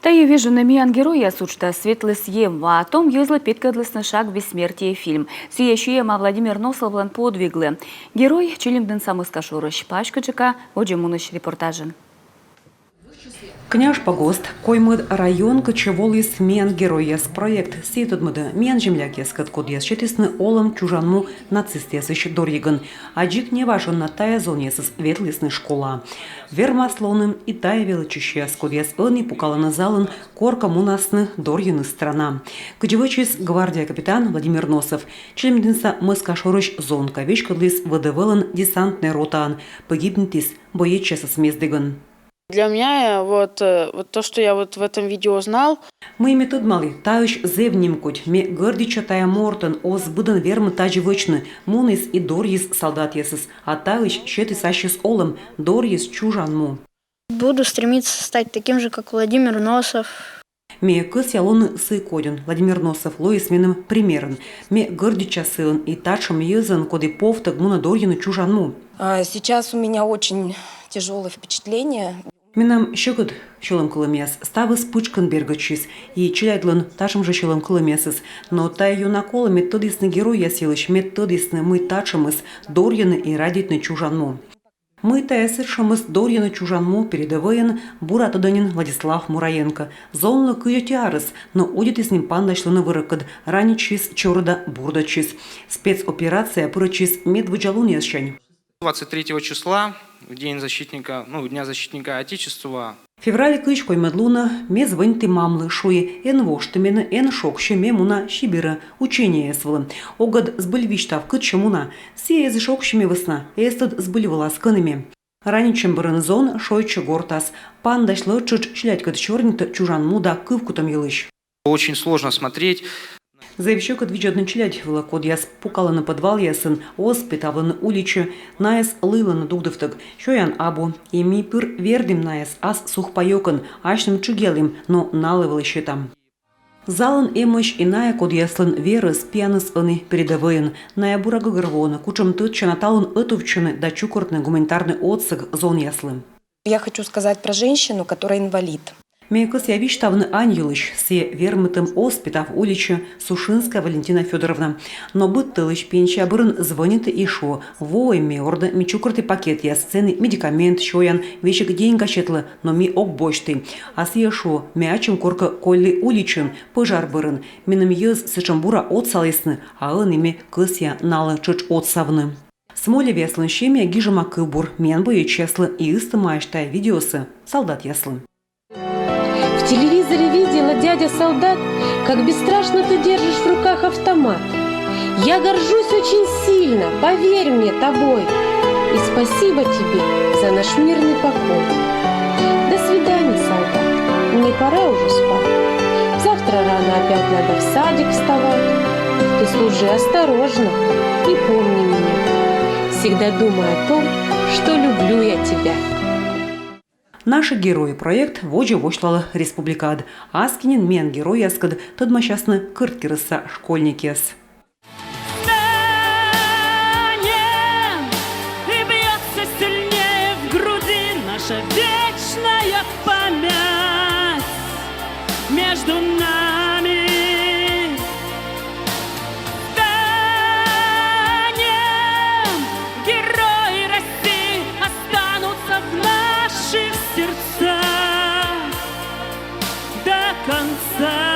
Тая вижу на миян героя сучта светлыс ем, а том юзла питкадлысны шаг бессмертия фильм. Сиещуема Владимир Носовлан подвиглы. Герой Чилимден самыскашурыш пашкачака оджемуныш репортажен. Княж погост, коймыд район кочеволис мен герояс проект сетудмыды мен землякес каткодьяс четисны олым чужанму нацистесыш дорьегын, аджик не важен на тая зонесыз ветлисны школа. Вермаслоным и тая величищес кодьяс ыни пукаланы залын кор коммунасны дорьены страна. Кочевочис гвардия капитан Владимир Носов, Чилимденса мыскашорыш зонка вечкадлис выдавылын десантный ротан, погибнетис боечесыз мездыгын. Для меня вот то, что я вот в этом видео узнал. Мы метод мали, тающ зевнимкуть, ме гордича тая мортен, оз буден верм таджи вычны, мунис и дорьис солдат есыс, а тающ щеты сащис олым, дорьис чужанму. Буду стремиться стать таким же, как Владимир Носов. Ме кыс ялоны сы коден, Владимир Носов лоисменным примерен, ме гордича сылын и тачем езен коды повтак муна дорьины чужанму. Сейчас у меня очень тяжелое впечатление. Минам щекот щелом колымес, ставы спучкан бергачис, и чиляйдлан ташем же щелом колымесыз, но та ее накола методисный герой ясилыш, методисный мы тачемыз дорьины и радитны чужанму. Мы таэсыршемыз дорьины чужанму передаваен Буратодонин Владислав Мураенко, зонлы кыютиарыс, но удит с ним пандашлыны вырыкад, раничис чорода бурдачис, спецоперация пырачис медвыджалуньясчань. 23 числа, в день защитника, Дня защитника Отечества. Февраль кычкой медлуна, мез выньты мамлы шуи, эн воштымены, эн шокще мемуна щибира, учение свылы. Огад сбыльвиштав кычемуна, сие з шокщеми весна, эстад сбыльвала сканами. Раничем баранзон шойче гортас, пандашлы чыч члядькат чернита чужанму да кывкутам елыш. Очень сложно смотреть. Заявщик отвечает члядь волокод яс пукала на подвал ясын, ос питавлан уличе, наес лыла на дугдовтак, шоян абу, и ми пыр вердим наес ас сухпайокан, ашным чугелым, но налывал еще там. Залын эмыш и ная код яслын верыс пьяныс ыны передавыен, ная бурага гырвона, кучам тытча наталын ытувчыны да чукортны гуманитарный отсыг зон яслым. Я хочу сказать про женщину, которая инвалид. Мейкос явиштавны ангелыш, се вермытым оспитав уличе Сушинская Валентина Федоровна. Но быттылыш пенча бырын звонит и шо, вой меорда мичукрты пакет я сцены медикамент шоян, вещик день качетлы, но ми ок бочты. А сие шо, мячем корка колли уличен, пожар бырын, миным ез сычамбура отсалесны, а ыними кысья налы чыч отсавны. Смоле веслын щемя гижема кыбур, мен бые чеслы и истымаештай видеосы, солдат яслы. В телевизоре видела, дядя солдат, как бесстрашно ты держишь в руках автомат. Я горжусь очень сильно, поверь мне, тобой. И спасибо тебе за наш мирный покой. До свидания, солдат, мне пора уже спать. Завтра рано опять надо в садик вставать. Ты служи осторожно и помни меня. Всегда думай о том, что люблю я тебя. Наши герои проект вожи вошлала республикад. Аскинин мен герой яскад тадмащасны кырткирыса школьникес. И бьется сильнее в груди наша вечная память между нами. Герои России останутся в наших сердцах до конца.